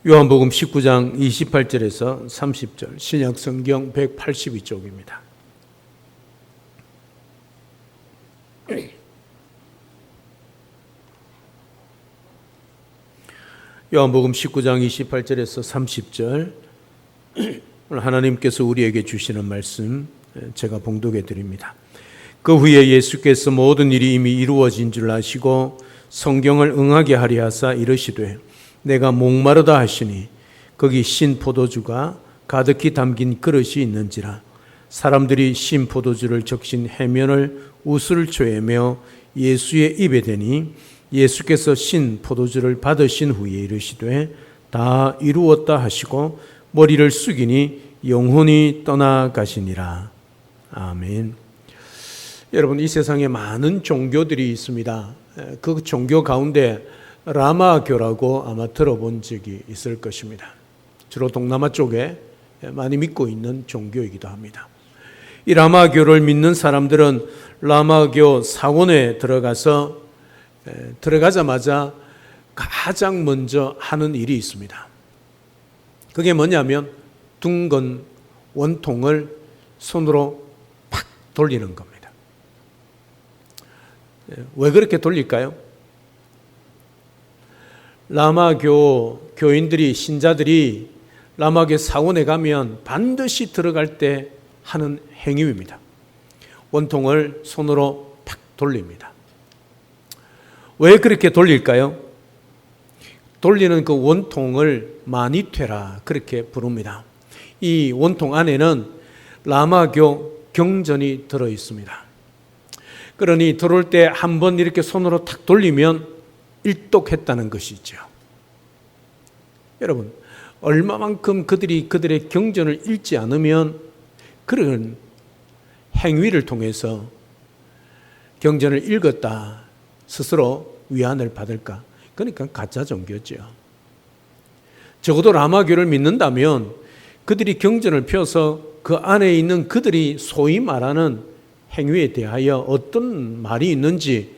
요한복음 19장 28절에서 30절, 신약성경 182쪽입니다. 요한복음 19장 28절에서 30절, 오늘 하나님께서 우리에게 주시는 말씀 제가 봉독해 드립니다. 그 후에 예수께서 모든 일이 이미 이루어진 줄 아시고 성경을 응하게 하려 하사 이르시되 내가 목마르다 하시니 거기 신 포도주가 가득히 담긴 그릇이 있는지라. 사람들이 신 포도주를 적신 해면을 웃을 조에며 예수의 입에 대니 예수께서 신 포도주를 받으신 후에 이르시되 다 이루었다 하시고 머리를 숙이니 영혼이 떠나가시니라. 아멘. 여러분, 이 세상에 많은 종교들이 있습니다. 그 종교 가운데 라마교라고 아마 들어본 적이 있을 것입니다. 주로 동남아 쪽에 많이 믿고 있는 종교이기도 합니다. 이 라마교를 믿는 사람들은 라마교 사원에 들어가자마자 가장 먼저 하는 일이 있습니다. 그게 뭐냐면 둥근 원통을 손으로 팍 돌리는 겁니다. 왜 그렇게 돌릴까요? 라마교 교인들이, 신자들이 라마교 사원에 가면 반드시 들어갈 때 하는 행위입니다. 원통을 손으로 팍 돌립니다. 왜 그렇게 돌릴까요? 돌리는 그 원통을 마니퇴라 그렇게 부릅니다. 이 원통 안에는 라마교 경전이 들어 있습니다. 그러니 들어올 때 한 번 이렇게 손으로 탁 돌리면 일독했다는 것이죠. 여러분, 얼마만큼 그들의 경전을 읽지 않으면 그런 행위를 통해서 경전을 읽었다 스스로 위안을 받을까? 그러니까 가짜 종교죠. 적어도 라마교를 믿는다면 그들이 경전을 펴서 그 안에 있는 그들이 소위 말하는 행위에 대하여 어떤 말이 있는지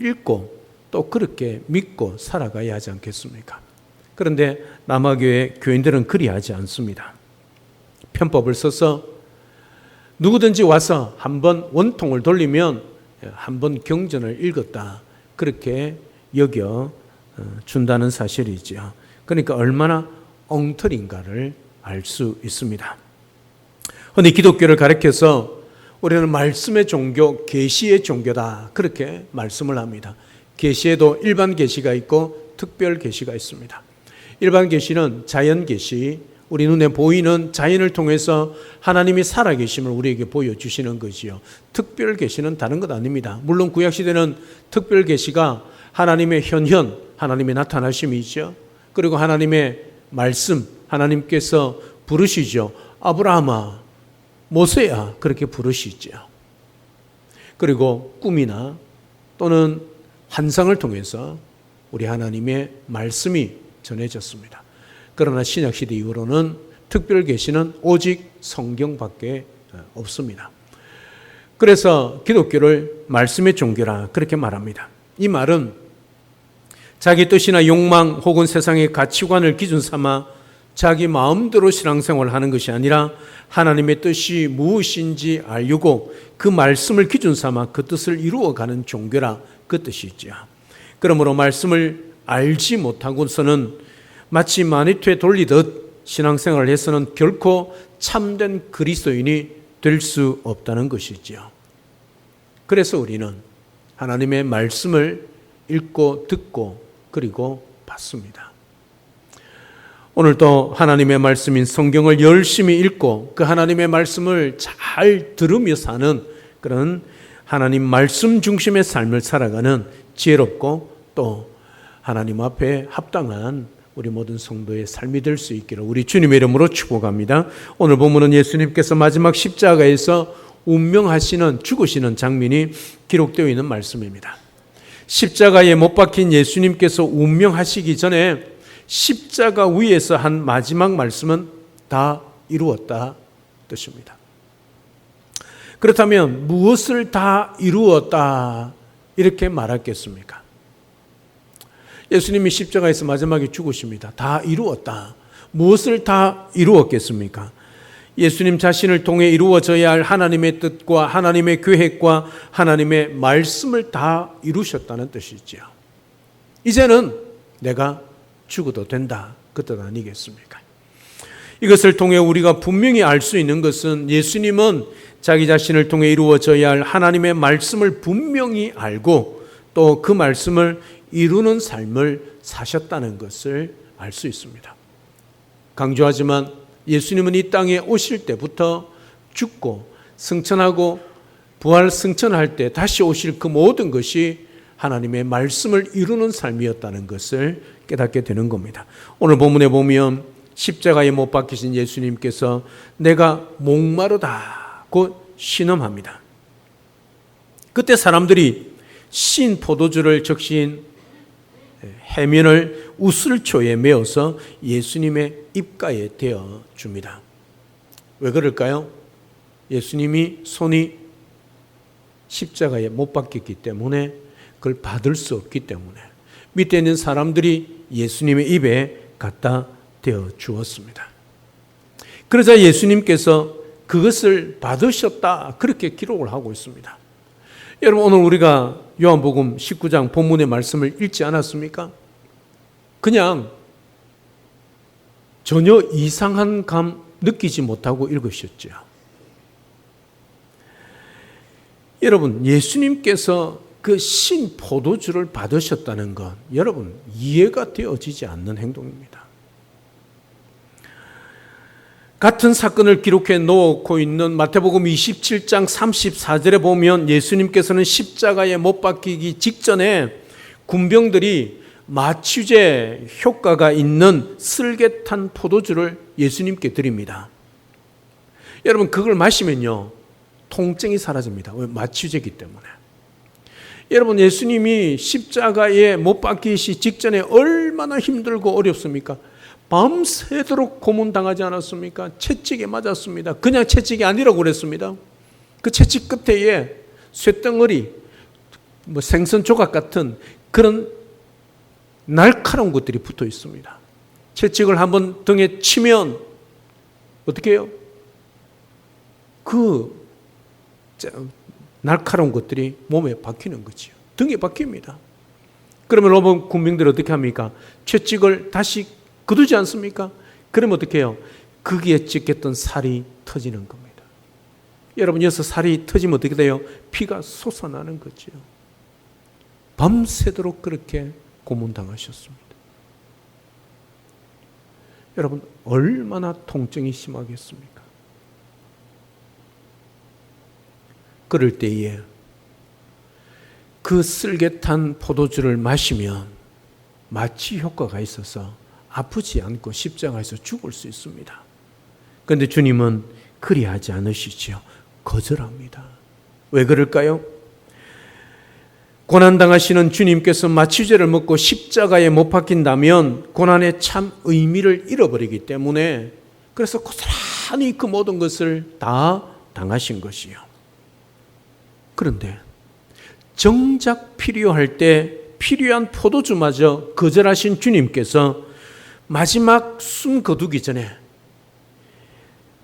읽고 또 그렇게 믿고 살아가야 하지 않겠습니까? 그런데 라마교의 교인들은 그리하지 않습니다. 편법을 써서 누구든지 와서 한번 원통을 돌리면 한번 경전을 읽었다 그렇게 여겨 준다는 사실이죠. 그러니까 얼마나 엉터리인가를 알 수 있습니다. 그런데 기독교를 가리켜서 우리는 말씀의 종교, 계시의 종교다 그렇게 말씀을 합니다. 계시에도 일반 계시가 있고 특별 계시가 있습니다. 일반 계시는 자연 계시, 우리 눈에 보이는 자연을 통해서 하나님이 살아계심을 우리에게 보여주시는 것이요. 특별 계시는 다른 것 아닙니다. 물론 구약시대는 특별 계시가 하나님의 현현, 하나님의 나타나심이죠. 그리고 하나님의 말씀, 하나님께서 부르시죠. 아브라함아, 모세야 그렇게 부르시죠. 그리고 꿈이나 또는 환상을 통해서 우리 하나님의 말씀이 전해졌습니다. 그러나 신약시대 이후로는 특별 계시는 오직 성경밖에 없습니다. 그래서 기독교를 말씀의 종교라 그렇게 말합니다. 이 말은 자기 뜻이나 욕망 혹은 세상의 가치관을 기준 삼아 자기 마음대로 신앙생활을 하는 것이 아니라 하나님의 뜻이 무엇인지 알고 그 말씀을 기준 삼아 그 뜻을 이루어가는 종교라 그 뜻이죠. 그러므로 말씀을 알지 못하고서는 마치 마니토에 돌리듯 신앙생활을 해서는 결코 참된 그리스도인이 될 수 없다는 것이죠. 그래서 우리는 하나님의 말씀을 읽고 듣고 그리고 받습니다. 오늘도 하나님의 말씀인 성경을 열심히 읽고 그 하나님의 말씀을 잘 들으며 사는 그런 하나님 말씀 중심의 삶을 살아가는 지혜롭고 또 하나님 앞에 합당한 우리 모든 성도의 삶이 될 수 있기를 우리 주님의 이름으로 축복합니다. 오늘 본문은 예수님께서 마지막 십자가에서 운명하시는 죽으시는 장면이 기록되어 있는 말씀입니다. 십자가에 못 박힌 예수님께서 운명하시기 전에 십자가 위에서 한 마지막 말씀은 다 이루었다 뜻입니다. 그렇다면 무엇을 다 이루었다 이렇게 말했겠습니까? 예수님이 십자가에서 마지막에 죽으십니다. 다 이루었다. 무엇을 다 이루었겠습니까? 예수님 자신을 통해 이루어져야 할 하나님의 뜻과 하나님의 계획과 하나님의 말씀을 다 이루셨다는 뜻이지요. 이제는 내가 죽어도 된다. 그 뜻 아니겠습니까? 이것을 통해 우리가 분명히 알 수 있는 것은 예수님은 자기 자신을 통해 이루어져야 할 하나님의 말씀을 분명히 알고 또 그 말씀을 이루는 삶을 사셨다는 것을 알 수 있습니다. 강조하지만 예수님은 이 땅에 오실 때부터 죽고 승천하고 부활 승천할 때 다시 오실 그 모든 것이 하나님의 말씀을 이루는 삶이었다는 것을 깨닫게 되는 겁니다. 오늘 본문에 보면 십자가에 못 박히신 예수님께서 내가 목마르다고 신음합니다. 그때 사람들이 신 포도주를 적신 해면을 우슬초에 메어서 예수님의 입가에 대어 줍니다. 왜 그럴까요? 예수님이 손이 십자가에 못 박혔기 때문에 그걸 받을 수 없기 때문에 밑에 있는 사람들이 예수님의 입에 갖다 대어 주었습니다. 그러자 예수님께서 그것을 받으셨다 그렇게 기록을 하고 있습니다. 여러분 오늘 우리가 요한복음 19장 본문의 말씀을 읽지 않았습니까? 그냥 전혀 이상한 감 느끼지 못하고 읽으셨죠. 여러분 예수님께서 그 신 포도주를 받으셨다는 것 여러분 이해가 되어지지 않는 행동입니다. 같은 사건을 기록해 놓고 있는 마태복음 27장 34절에 보면 예수님께서는 십자가에 못 박히기 직전에 군병들이 마취제 효과가 있는 쓸개탄 포도주를 예수님께 드립니다. 여러분 그걸 마시면요 통증이 사라집니다. 왜? 마취제이기 때문에. 여러분 예수님이 십자가에 못 박히시 직전에 얼마나 힘들고 어렵습니까? 밤새도록 고문당하지 않았습니까? 채찍에 맞았습니다. 그냥 채찍이 아니라고 그랬습니다. 그 채찍 끝에 쇳덩어리, 생선 조각 같은 그런 날카로운 것들이 붙어 있습니다. 채찍을 한번 등에 치면 어떻게 해요? 그 날카로운 것들이 몸에 박히는 거지요. 등에 박힙니다. 그러면 로마 군병들이 어떻게 합니까? 채찍을 다시 거두지 않습니까? 그러면 어떻게 해요? 거기에 찍혔던 살이 터지는 겁니다. 여러분 여기서 살이 터지면 어떻게 돼요? 피가 솟아나는 거죠. 밤새도록 그렇게 고문당하셨습니다. 여러분 얼마나 통증이 심하겠습니까? 그럴 때에 그 쓸개탄 포도주를 마시면 마취 효과가 있어서 아프지 않고 십자가에서 죽을 수 있습니다. 그런데 주님은 그리하지 않으시지요. 거절합니다. 왜 그럴까요? 고난당하시는 주님께서 마취제를 먹고 십자가에 못 박힌다면 고난의 참 의미를 잃어버리기 때문에 그래서 고스란히 그 모든 것을 다 당하신 것이요. 그런데 정작 필요할 때 필요한 포도주마저 거절하신 주님께서 마지막 숨 거두기 전에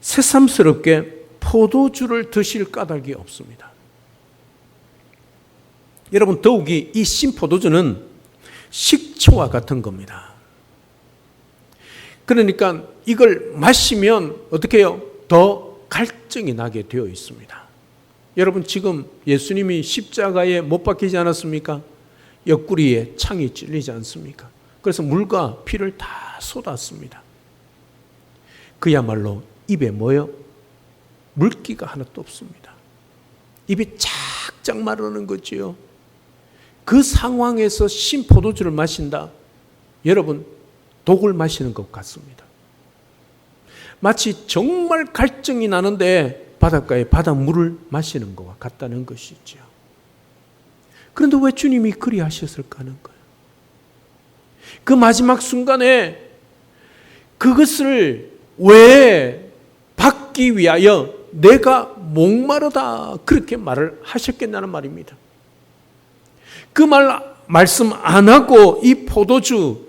새삼스럽게 포도주를 드실 까닭이 없습니다. 여러분 더욱이 이 신포도주는 식초와 같은 겁니다. 그러니까 이걸 마시면 어떻게 해요? 더 갈증이 나게 되어 있습니다. 여러분 지금 예수님이 십자가에 못 박히지 않았습니까? 옆구리에 창이 찔리지 않습니까? 그래서 물과 피를 다 쏟았습니다. 그야말로 입에 뭐요? 물기가 하나도 없습니다. 입이 쫙쫙 마르는 거지요. 그 상황에서 신포도주를 마신다. 여러분 독을 마시는 것 같습니다. 마치 정말 갈증이 나는데 바닷가에 바닷물을 마시는 것과 같다는 것이죠. 그런데 왜 주님이 그리 하셨을까 하는 거예요. 그 마지막 순간에 그것을 왜 받기 위하여 내가 목마르다 그렇게 말을 하셨겠냐는 말입니다. 그 말 말씀 안 하고 이 포도주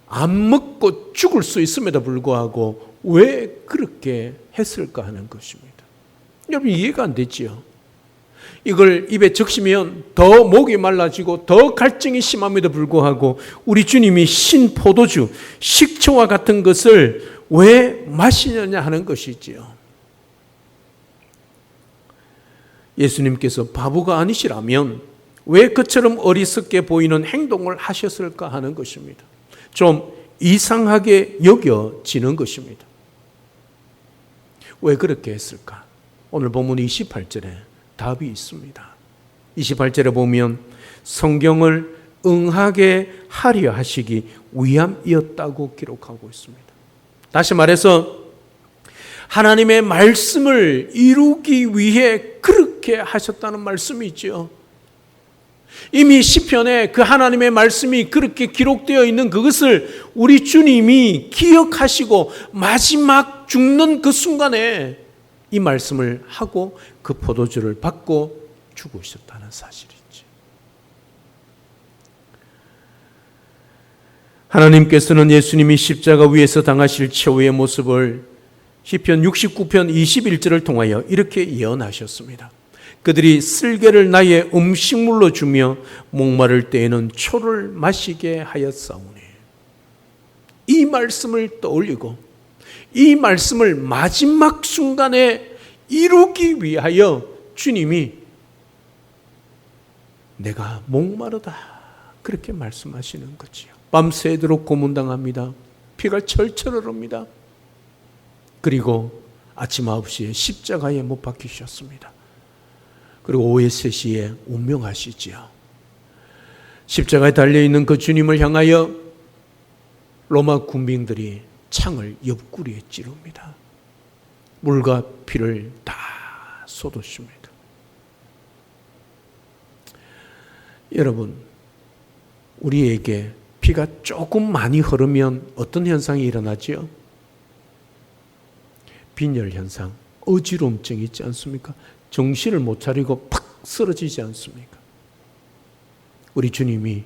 안 먹고 죽을 수 있음에도 불구하고 왜 그렇게 했을까 하는 것입니다. 여러분 이해가 안 되지요. 이걸 입에 적시면 더 목이 말라지고 더 갈증이 심함에도 불구하고 우리 주님이 신 포도주, 식초와 같은 것을 왜 마시느냐 하는 것이지요. 예수님께서 바보가 아니시라면 왜 그처럼 어리석게 보이는 행동을 하셨을까 하는 것입니다. 좀 이상하게 여겨지는 것입니다. 왜 그렇게 했을까? 오늘 본문 28절에 답이 있습니다. 28절에 보면 성경을 응하게 하려 하시기 위함이었다고 기록하고 있습니다. 다시 말해서 하나님의 말씀을 이루기 위해 그렇게 하셨다는 말씀이죠. 이미 시편에 그 하나님의 말씀이 그렇게 기록되어 있는 그것을 우리 주님이 기억하시고 마지막 죽는 그 순간에 이 말씀을 하고 그 포도주를 받고 죽으셨다는 사실이죠. 하나님께서는 예수님이 십자가 위에서 당하실 최후의 모습을 시편 69편 21절을 통하여 이렇게 예언하셨습니다. 그들이 쓸개를 나의 음식물로 주며 목마를 때에는 초를 마시게 하였사오니. 이 말씀을 떠올리고 이 말씀을 마지막 순간에 이루기 위하여 주님이 내가 목마르다 그렇게 말씀하시는 거지요. 밤새도록 고문당합니다. 피가 철철 흐릅니다. 그리고 아침 9시에 십자가에 못 박히셨습니다. 그리고 오후 3시에 운명하시지요. 십자가에 달려있는 그 주님을 향하여 로마 군兵들이 창을 옆구리에 찌릅니다. 물과 피를 다 쏟으십니다. 여러분, 우리에게 피가 조금 많이 흐르면 어떤 현상이 일어나지요? 빈혈 현상, 어지럼증이 있지 않습니까? 정신을 못 차리고 팍 쓰러지지 않습니까? 우리 주님이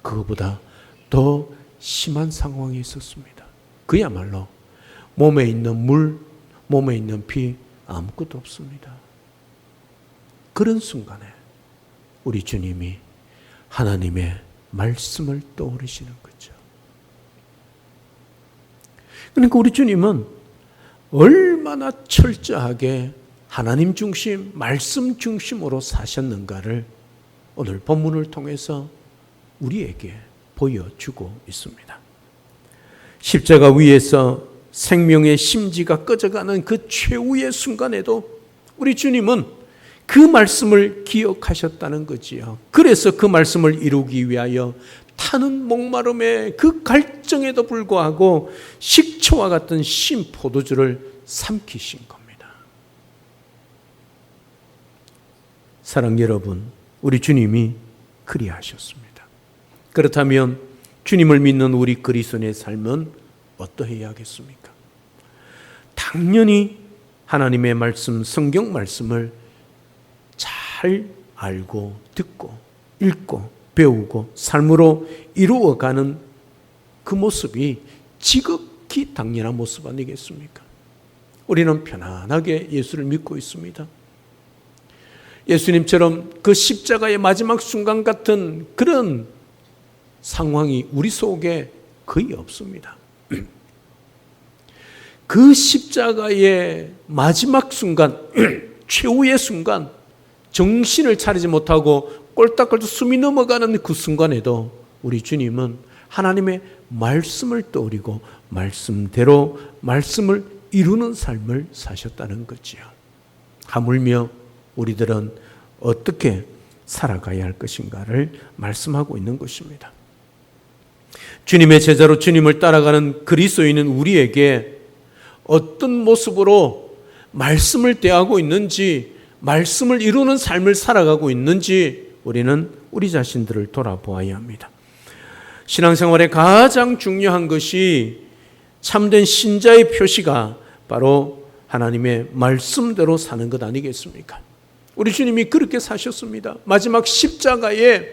그거보다 더 심한 상황에 있었습니다. 그야말로 몸에 있는 물, 몸에 있는 피 아무것도 없습니다. 그런 순간에 우리 주님이 하나님의 말씀을 떠오르시는 거죠. 그러니까 우리 주님은 얼마나 철저하게 하나님 중심, 말씀 중심으로 사셨는가를 오늘 본문을 통해서 우리에게 보여주고 있습니다. 십자가 위에서 생명의 심지가 꺼져가는 그 최후의 순간에도 우리 주님은 그 말씀을 기억하셨다는 거지요. 그래서 그 말씀을 이루기 위하여 타는 목마름의 그 갈증에도 불구하고 식초와 같은 신 포도주를 삼키신 겁니다. 사랑 여러분, 우리 주님이 그리하셨습니다. 그렇다면 주님을 믿는 우리 그리스도인의 삶은 어떠해야 하겠습니까? 당연히 하나님의 말씀, 성경 말씀을 잘 알고 듣고 읽고 배우고 삶으로 이루어가는 그 모습이 지극히 당연한 모습 아니겠습니까? 우리는 편안하게 예수를 믿고 있습니다. 예수님처럼 그 십자가의 마지막 순간 같은 그런 상황이 우리 속에 거의 없습니다. 그 십자가의 마지막 순간, 최후의 순간, 정신을 차리지 못하고 꼴딱꼴딱 숨이 넘어가는 그 순간에도 우리 주님은 하나님의 말씀을 떠올리고 말씀대로 말씀을 이루는 삶을 사셨다는 거지요. 하물며 우리들은 어떻게 살아가야 할 것인가를 말씀하고 있는 것입니다. 주님의 제자로 주님을 따라가는 그리스도인은 우리에게 어떤 모습으로 말씀을 대하고 있는지, 말씀을 이루는 삶을 살아가고 있는지 우리는 우리 자신들을 돌아보아야 합니다. 신앙생활의 가장 중요한 것이 참된 신자의 표시가 바로 하나님의 말씀대로 사는 것 아니겠습니까? 우리 주님이 그렇게 사셨습니다. 마지막 십자가에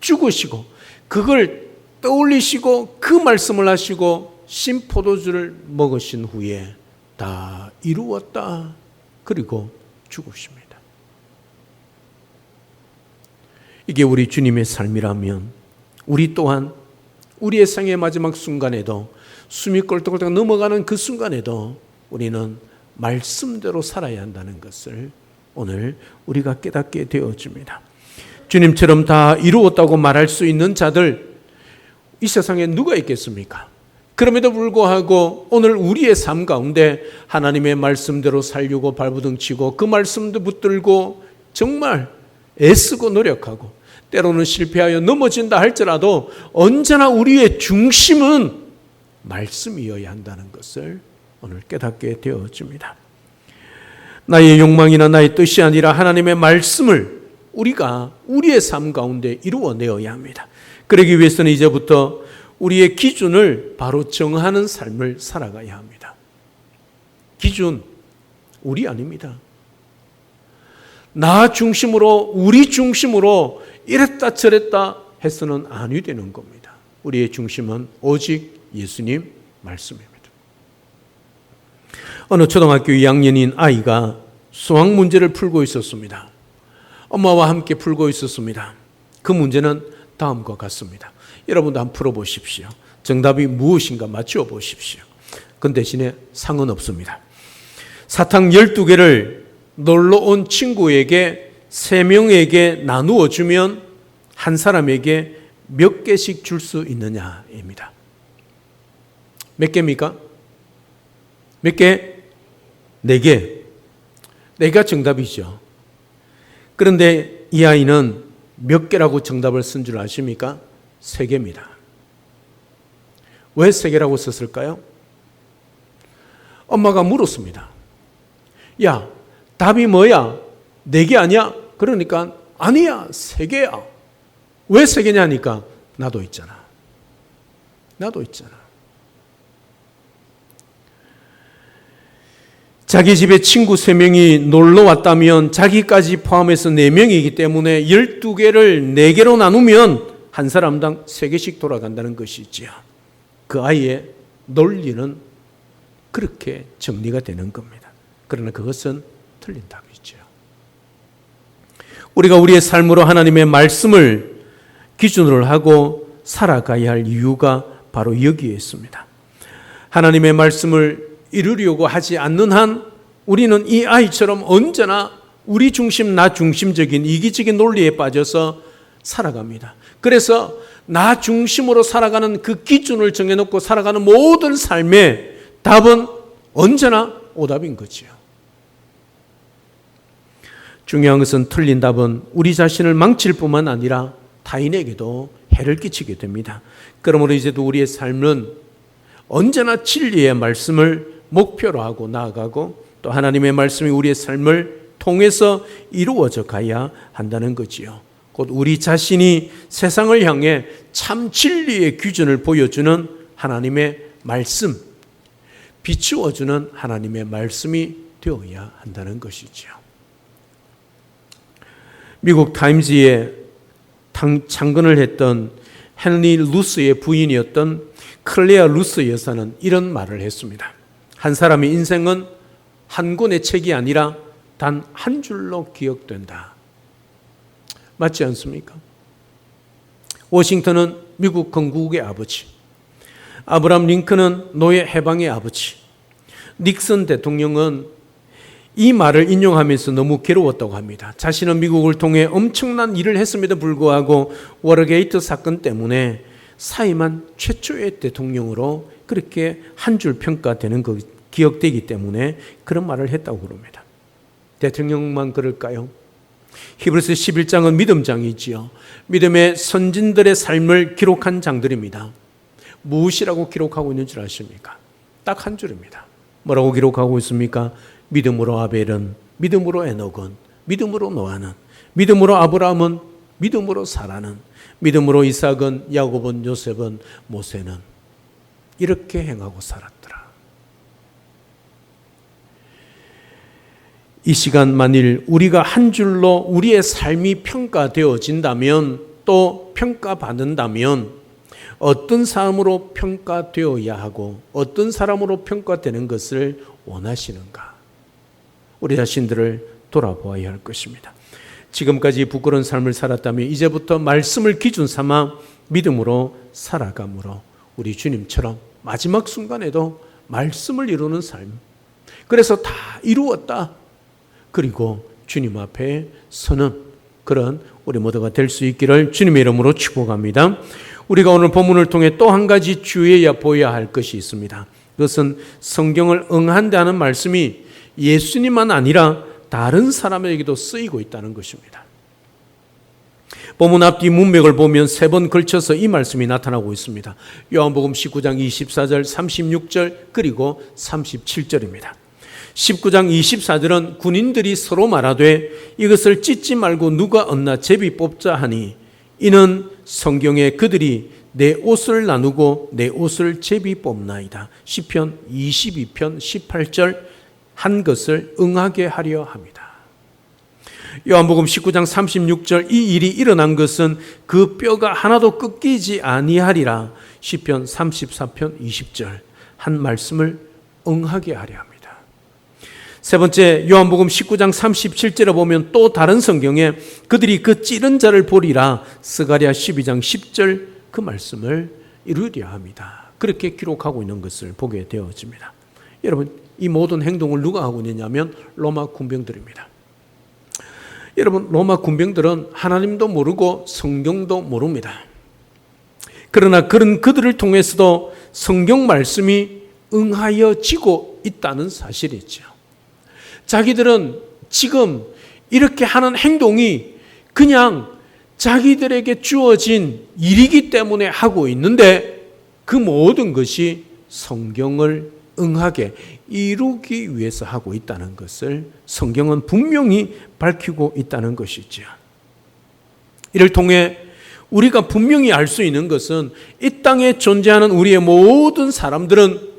죽으시고 그걸 떠올리시고 그 말씀을 하시고 신포도주를 먹으신 후에 다 이루었다. 그리고 죽으십니다. 이게 우리 주님의 삶이라면 우리 또한 우리의 생의 마지막 순간에도 숨이 꼴떡꼴떡 넘어가는 그 순간에도 우리는 말씀대로 살아야 한다는 것을 오늘 우리가 깨닫게 되어집니다. 주님처럼 다 이루었다고 말할 수 있는 자들 이 세상에 누가 있겠습니까? 그럼에도 불구하고 오늘 우리의 삶 가운데 하나님의 말씀대로 살려고 발버둥 치고 그 말씀도 붙들고 정말 애쓰고 노력하고 때로는 실패하여 넘어진다 할지라도 언제나 우리의 중심은 말씀이어야 한다는 것을 오늘 깨닫게 되어집니다. 나의 욕망이나 나의 뜻이 아니라 하나님의 말씀을 우리가 우리의 삶 가운데 이루어내어야 합니다. 그러기 위해서는 이제부터 우리의 기준을 바로 정하는 삶을 살아가야 합니다. 기준, 우리 아닙니다. 나 중심으로, 우리 중심으로 이랬다 저랬다 해서는 아니 되는 겁니다. 우리의 중심은 오직 예수님 말씀입니다. 어느 초등학교 2학년인 아이가 수학 문제를 풀고 있었습니다. 엄마와 함께 풀고 있었습니다. 그 문제는 다음과 같습니다. 여러분도 한번 풀어보십시오. 정답이 무엇인가 맞추어 보십시오. 그 대신에 상은 없습니다. 사탕 12개를 놀러 온 친구에게 3명에게 나누어 주면 한 사람에게 몇 개씩 줄 수 있느냐입니다. 몇 개입니까? 몇 개? 4개. 4개가 정답이죠. 그런데 이 아이는 몇 개라고 정답을 쓴 줄 아십니까? 3개입니다. 왜 3개라고 썼을까요? 엄마가 물었습니다. 야, 답이 뭐야? 4개 아니야? 그러니까 아니야, 3개야. 왜 3개냐니까 나도 있잖아. 나도 있잖아. 자기 집에 친구 3명이 놀러 왔다면 자기까지 포함해서 4명이기 때문에 12개를 4개로 나누면 한 사람당 3개씩 돌아간다는 것이지요. 그 아이의 논리는 그렇게 정리가 되는 겁니다. 그러나 그것은 틀린 답이죠. 우리가 우리의 삶으로 하나님의 말씀을 기준으로 하고 살아가야 할 이유가 바로 여기에 있습니다. 하나님의 말씀을 이루려고 하지 않는 한 우리는 이 아이처럼 언제나 우리 중심, 나 중심적인 이기적인 논리에 빠져서 살아갑니다. 그래서 나 중심으로 살아가는 그 기준을 정해놓고 살아가는 모든 삶의 답은 언제나 오답인 거지요. 중요한 것은 틀린 답은 우리 자신을 망칠 뿐만 아니라 타인에게도 해를 끼치게 됩니다. 그러므로 이제도 우리의 삶은 언제나 진리의 말씀을 목표로 하고 나아가고 또 하나님의 말씀이 우리의 삶을 통해서 이루어져 가야 한다는 거지요. 곧 우리 자신이 세상을 향해 참 진리의 기준을 보여주는 하나님의 말씀, 비추어주는 하나님의 말씀이 되어야 한다는 것이지요. 미국 타임즈에 창건을 했던 헨리 루스의 부인이었던 클레어 루스 여사는 이런 말을 했습니다. 한 사람의 인생은 한 권의 책이 아니라 단 한 줄로 기억된다. 맞지 않습니까? 워싱턴은 미국 건국의 아버지, 아브라함 링컨은 노예 해방의 아버지, 닉슨 대통령은 이 말을 인용하면서 너무 괴로웠다고 합니다. 자신은 미국을 통해 엄청난 일을 했음에도 불구하고 워터게이트 사건 때문에 사임한 최초의 대통령으로 그렇게 한 줄 평가되는 거 기억되기 때문에 그런 말을 했다고 그럽니다. 대통령만 그럴까요? 히브리서 11장은 믿음장이지요. 믿음의 선진들의 삶을 기록한 장들입니다. 무엇이라고 기록하고 있는 줄 아십니까? 딱 한 줄입니다. 뭐라고 기록하고 있습니까? 믿음으로 아벨은, 믿음으로 에녹은, 믿음으로 노아는, 믿음으로 아브라함은, 믿음으로 사라는, 믿음으로 이삭은, 야곱은, 요셉은, 모세는 이렇게 행하고 살았더라. 이 시간 만일 우리가 한 줄로 우리의 삶이 평가되어진다면 또 또 평가받는다면 어떤 사람으로 평가되어야 하고 어떤 사람으로 평가되는 것을 원하시는가? 우리 자신들을 돌아보아야 할 것입니다. 지금까지 부끄러운 삶을 살았다면 이제부터 말씀을 기준 삼아 믿음으로 살아감으로 우리 주님처럼 마지막 순간에도 말씀을 이루는 삶, 그래서 다 이루었다, 그리고 주님 앞에 서는 그런 우리 모두가 될 수 있기를 주님의 이름으로 축복합니다. 우리가 오늘 본문을 통해 또 한 가지 주의해야 보여야 할 것이 있습니다. 그것은 성경을 응한다는 말씀이 예수님만 아니라 다른 사람에게도 쓰이고 있다는 것입니다. 본문 앞뒤 문맥을 보면 3번 걸쳐서 이 말씀이 나타나고 있습니다. 요한복음 19장 24절, 36절, 그리고 37절입니다. 19장 24절은 군인들이 서로 말하되 이것을 찢지 말고 누가 얻나 제비 뽑자 하니 이는 성경에 그들이 내 옷을 나누고 내 옷을 제비 뽑나이다. 시편 22편 18절 한 것을 응하게 하려 합니다. 요한복음 19장 36절 이 일이 일어난 것은 그 뼈가 하나도 꺾이지 아니하리라. 시편 34편 20절 한 말씀을 응하게 하려 합니다. 세 번째, 요한복음 19장 37절에 보면 또 다른 성경에 그들이 그 찌른 자를 보리라. 스가랴 12장 10절 그 말씀을 이루려 합니다. 그렇게 기록하고 있는 것을 보게 되어집니다. 여러분, 이 모든 행동을 누가 하고 있느냐면 로마 군병들입니다. 여러분, 로마 군병들은 하나님도 모르고 성경도 모릅니다. 그러나 그런 그들을 통해서도 성경 말씀이 응하여지고 있다는 사실이죠. 자기들은 지금 이렇게 하는 행동이 그냥 자기들에게 주어진 일이기 때문에 하고 있는데 그 모든 것이 성경을 응하게 이루기 위해서 하고 있다는 것을 성경은 분명히 밝히고 있다는 것이죠. 이를 통해 우리가 분명히 알 수 있는 것은 이 땅에 존재하는 우리의 모든 사람들은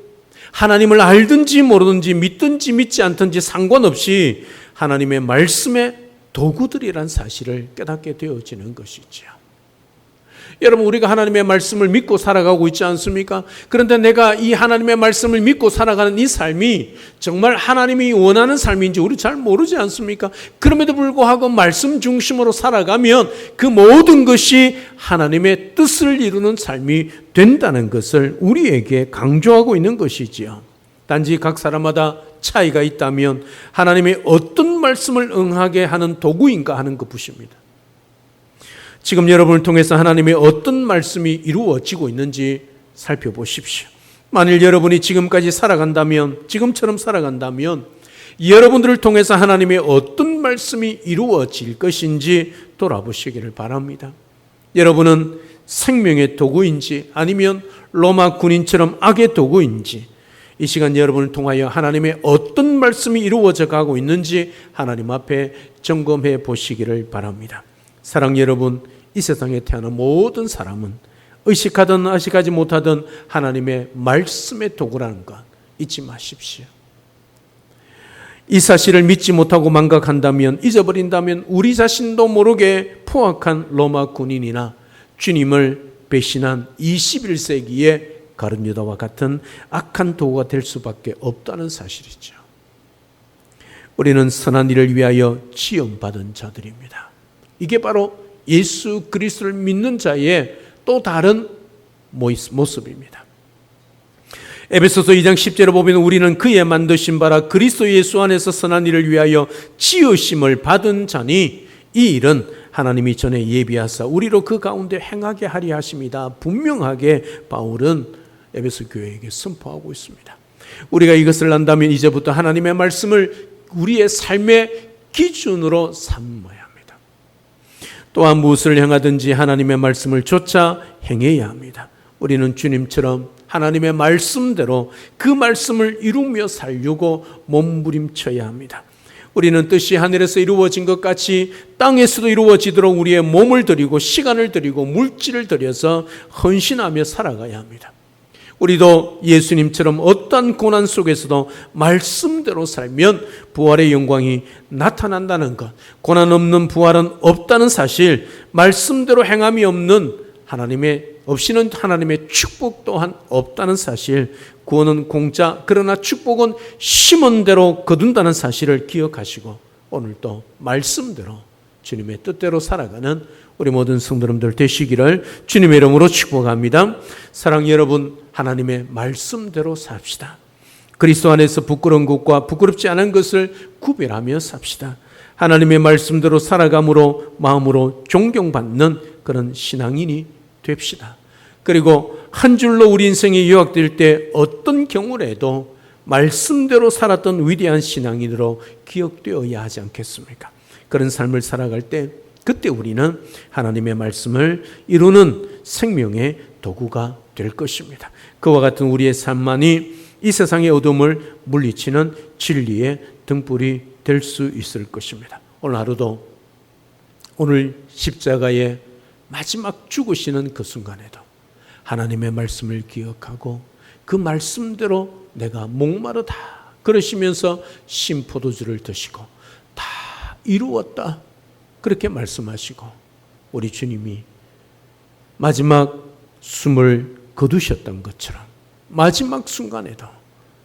하나님을 알든지 모르든지 믿든지 믿지 않든지 상관없이 하나님의 말씀의 도구들이란 사실을 깨닫게 되어지는 것이죠. 여러분, 우리가 하나님의 말씀을 믿고 살아가고 있지 않습니까? 그런데 내가 이 하나님의 말씀을 믿고 살아가는 이 삶이 정말 하나님이 원하는 삶인지 우리 잘 모르지 않습니까? 그럼에도 불구하고 말씀 중심으로 살아가면 그 모든 것이 하나님의 뜻을 이루는 삶이 된다는 것을 우리에게 강조하고 있는 것이지요. 단지 각 사람마다 차이가 있다면 하나님이 어떤 말씀을 응하게 하는 도구인가 하는 것뿐입니다. 지금 여러분을 통해서 하나님의 어떤 말씀이 이루어지고 있는지 살펴보십시오. 만일 여러분이 지금까지 살아간다면, 지금처럼 살아간다면 여러분들을 통해서 하나님의 어떤 말씀이 이루어질 것인지 돌아보시기를 바랍니다. 여러분은 생명의 도구인지 아니면 로마 군인처럼 악의 도구인지 이 시간 여러분을 통하여 하나님의 어떤 말씀이 이루어져 가고 있는지 하나님 앞에 점검해 보시기를 바랍니다. 사랑 여러분, 이 세상에 태어난 모든 사람은 의식하든 의식하지 못하든 하나님의 말씀의 도구라는 것 잊지 마십시오. 이 사실을 믿지 못하고 망각한다면, 잊어버린다면 우리 자신도 모르게 포악한 로마 군인이나 주님을 배신한 21세기의 가룟 유다와 같은 악한 도구가 될 수밖에 없다는 사실이죠. 우리는 선한 일을 위하여 지음받은 자들입니다. 이게 바로 예수 그리스도를 믿는 자의 또 다른 모습입니다. 에베소서 2장 10절에 보면 우리는 그의 만드신 바라 그리스도 예수 안에서 선한 일을 위하여 지으심을 받은 자니 이 일은 하나님이 전에 예비하사 우리로 그 가운데 행하게 하리 하십니다. 분명하게 바울은 에베소 교회에게 선포하고 있습니다. 우리가 이것을 안다면 이제부터 하나님의 말씀을 우리의 삶의 기준으로 삼아야 합니다. 또한 무엇을 행하든지 하나님의 말씀을 좇아 행해야 합니다. 우리는 주님처럼 하나님의 말씀대로 그 말씀을 이루며 살려고 몸부림쳐야 합니다. 우리는 뜻이 하늘에서 이루어진 것 같이 땅에서도 이루어지도록 우리의 몸을 들이고 시간을 들이고 물질을 들여서 헌신하며 살아가야 합니다. 우리도 예수님처럼 어떤 고난 속에서도 말씀대로 살면 부활의 영광이 나타난다는 것, 고난 없는 부활은 없다는 사실, 말씀대로 행함이 없이는 하나님의 축복 또한 없다는 사실, 구원은 공짜, 그러나 축복은 심은 대로 거둔다는 사실을 기억하시고 오늘도 말씀대로 주님의 뜻대로 살아가는 우리 모든 성도님들 되시기를 주님의 이름으로 축복합니다. 사랑하는 여러분, 하나님의 말씀대로 삽시다. 그리스도 안에서 부끄러운 것과 부끄럽지 않은 것을 구별하며 삽시다. 하나님의 말씀대로 살아감으로 마음으로 존경받는 그런 신앙인이 됩시다. 그리고 한 줄로 우리 인생이 요약될 때 어떤 경우라도 말씀대로 살았던 위대한 신앙인으로 기억되어야 하지 않겠습니까? 그런 삶을 살아갈 때 그때 우리는 하나님의 말씀을 이루는 생명의 도구가 될 것입니다. 그와 같은 우리의 삶만이 이 세상의 어둠을 물리치는 진리의 등불이 될 수 있을 것입니다. 오늘 하루도 오늘 십자가의 마지막 죽으시는 그 순간에도 하나님의 말씀을 기억하고 그 말씀대로 내가 목마르다 그러시면서 신포도주를 드시고 다 이루었다 그렇게 말씀하시고 우리 주님이 마지막 숨을 거두셨던 것처럼 마지막 순간에도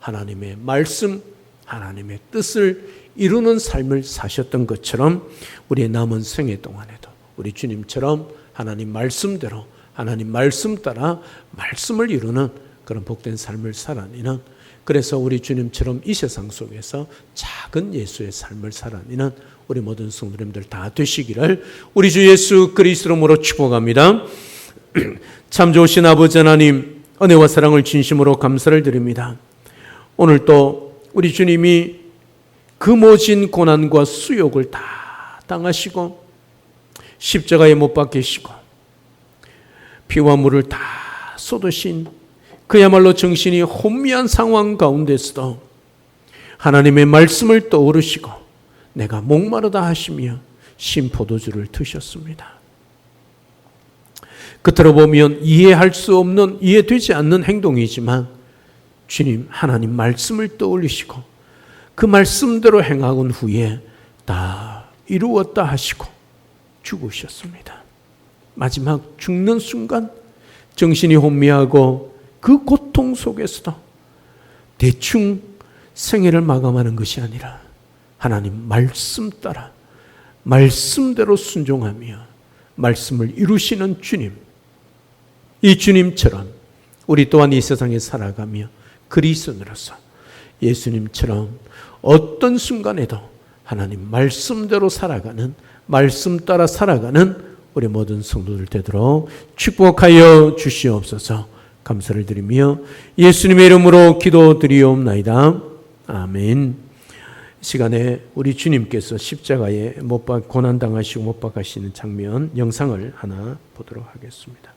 하나님의 말씀, 하나님의 뜻을 이루는 삶을 사셨던 것처럼 우리의 남은 생애 동안에도 우리 주님처럼 하나님 말씀대로 하나님 말씀 따라 말씀을 이루는 그런 복된 삶을 살아내는, 그래서 우리 주님처럼 이 세상 속에서 작은 예수의 삶을 살아내는 우리 모든 성도님들 다 되시기를 우리 주 예수 그리스도 이름으로 축복합니다. 참 좋으신 아버지 하나님, 은혜와 사랑을 진심으로 감사를 드립니다. 오늘 또 우리 주님이 그 모진 고난과 수욕을 다 당하시고 십자가에 못 박히시고 피와 물을 다 쏟으신 그야말로 정신이 혼미한 상황 가운데서도 하나님의 말씀을 떠오르시고 내가 목마르다 하시며 신포도주를 드셨습니다. 겉으로 보면 이해할 수 없는, 이해되지 않는 행동이지만 주님 하나님 말씀을 떠올리시고 그 말씀대로 행하곤 후에 다 이루었다 하시고 죽으셨습니다. 마지막 죽는 순간 정신이 혼미하고 그 고통 속에서도 대충 생애를 마감하는 것이 아니라 하나님 말씀 따라 말씀대로 순종하며 말씀을 이루시는 주님, 이 주님처럼 우리 또한 이 세상에 살아가며 그리스도인으로서 예수님처럼 어떤 순간에도 하나님 말씀대로 살아가는, 말씀 따라 살아가는 우리 모든 성도들 되도록 축복하여 주시옵소서. 감사를 드리며 예수님의 이름으로 기도드리옵나이다. 아멘. 시간에 우리 주님께서 십자가에 고난당하시고 못 박히시는 장면 영상을 하나 보도록 하겠습니다.